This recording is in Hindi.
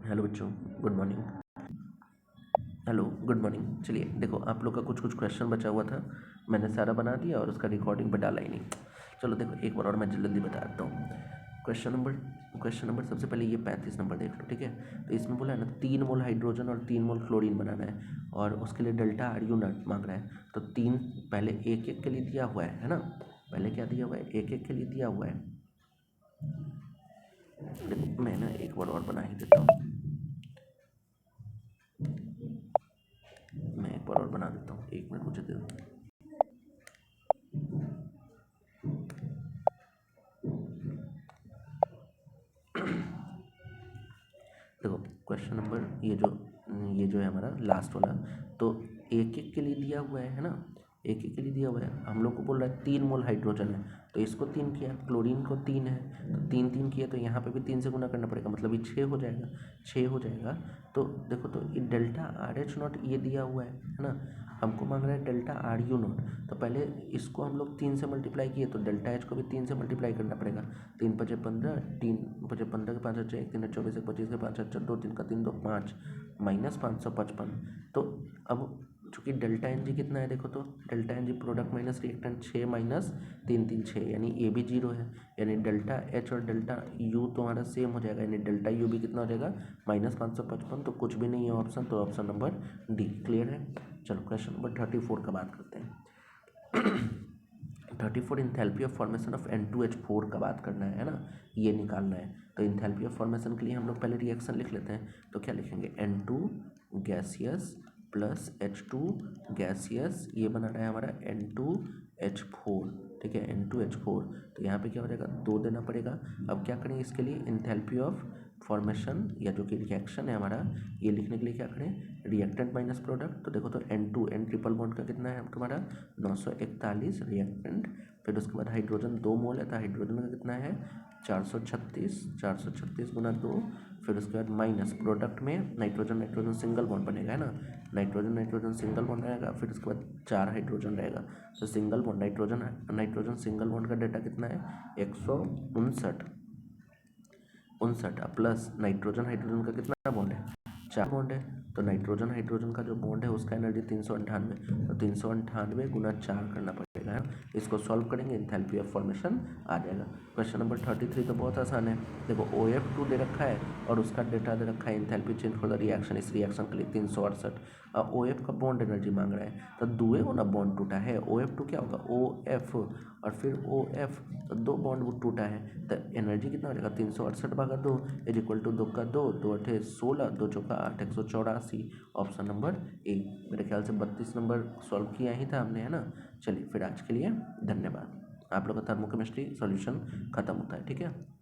हेलो बच्चों, good morning. Hello, good morning. चलिए देखो, आप लोग का कुछ कुछ क्वेश्चन बचा हुआ था, मैंने सारा बना दिया और उसका रिकॉर्डिंग पर डाला ही नहीं। चलो देखो, एक बार और मैं जल्दी बता देता हूँ। क्वेश्चन नंबर सबसे पहले ये 35 नंबर देख लो, ठीक है। तो इसमें बोला है ना 3 मोल हाइड्रोजन और 3 मोल क्लोरीन बनाना है और उसके लिए डेल्टा आर यू नॉट मांग रहा है। तो 3 पहले एक एक के लिए दिया हुआ है ना। पहले क्या दिया हुआ है, एक एक के लिए दिया हुआ है। देखो मैं ना एक बार और बना ही देता हूँ, मैं एक बार और बना देता हूँ, 1 मिनट मुझे दे दो। देखो क्वेश्चन नंबर ये जो है हमारा लास्ट वाला, तो एक एक के लिए दिया हुआ है ना। एक एक के लिए दिया हुआ है, हम लोग को बोल रहा है 3 मोल हाइड्रोजन है, तो इसको 3 किया, क्लोरीन को 3 है, तो 3 3 किया, तो यहाँ पे भी 3 से गुना करना पड़ेगा, मतलब ये 6 हो जाएगा। 6 हो जाएगा। तो देखो, तो ये डेल्टा आर एच नॉट ये दिया हुआ है ना। हमको मांग रहा है डेल्टा आर यू नॉट। तो पहले इसको हम लोग 3 से मल्टीप्लाई किए, तो डेल्टा एच को भी 3 से मल्टीप्लाई करना पड़ेगा। 3 पचे 15, 3 पचे 15 के 5 1, 3 24, 25 के 5 4 2, 3 का 3 2 5, माइनस 555। तो अब चूँकि डेल्टा एन जी कितना है, देखो तो delta n g product minus reactant 6 minus 3 3 6, यानी ए भी 0 है, यानी डेल्टा एच और डेल्टा यू तुम्हारा सेम हो जाएगा, यानी डेल्टा यू भी कितना हो जाएगा, माइनस 555। तो कुछ भी नहीं है ऑप्शन, तो ऑप्शन नंबर डी क्लियर है। चलो क्वेश्चन नंबर 34 का बात करते हैं। 34 enthalpy of formation of N2H4 का बात करना है ना, ये निकालना है। तो इंथैल्पी ऑफ फॉर्मेशन के लिए हम लोग पहले रिएक्शन लिख लेते हैं। तो क्या लिखेंगे, N2 gaseous plus H2 gaseous, ये बना रहा है हमारा N2H4, ठीक है, N2H4। तो यहाँ पे क्या हो जाएगा, 2 देना पड़ेगा। अब क्या करें इसके लिए, इंथैल्पी ऑफ फॉर्मेशन या जो कि रिएक्शन है हमारा, ये लिखने के लिए क्या करें, रिएक्टेंट माइनस प्रोडक्ट। तो देखो, तो N2 N ट्रिपल बॉन्ड का कितना है तुम्हारा 941 रिएक्टेंट, फिर उसके बाद हाइड्रोजन 2 मोल है, तो हाइड्रोजन का कितना है 436 गुना 2, फिर उसके बाद माइनस प्रोडक्ट में नाइट्रोजन सिंगल बॉन्ड बनेगा, है ना। नाइट्रोजन सिंगल बॉन्ड रहेगा, फिर उसके बाद 4 हाइड्रोजन रहेगा। तो single bond nitrogen single bond का डेटा कितना है 159 प्लस नाइट्रोजन हाइड्रोजन का कितना बॉन्ड है 4 बॉन्ड है। तो नाइट्रोजन हाइड्रोजन का जो बॉन्ड है उसका एनर्जी 398, तो 398 गुना 4 करना पड़ेगा, है। इसको सॉल्व करेंगे, इंथैल्पी ऑफ फॉर्मेशन आ जाएगा। क्वेश्चन नंबर 33 तो बहुत आसान है। देखो OF2 दे रखा है और उसका डेटा दे रखा है enthalpy change for the reaction, इस रिएक्शन के लिए 368। और OF का बॉन्ड एनर्जी मांग रहा है, तो दुए को ना बॉन्ड टूटा है, OF2 क्या होगा OF और फिर OF, तो 2 बॉन्ड वो टूटा है, तो एनर्जी कितना हो जाएगा 368 भागा 2 इज इक्वल टू 2 का 2 2 8 16, 2 चौका 8 184। Option number A. मेरे ख्याल से 32 नंबर सॉल्व किया ही था हमने, है ना। चलिए फिर आज के लिए धन्यवाद। आप लोग का थर्मोकेमिस्ट्री सॉल्यूशन खत्म होता है, ठीक है।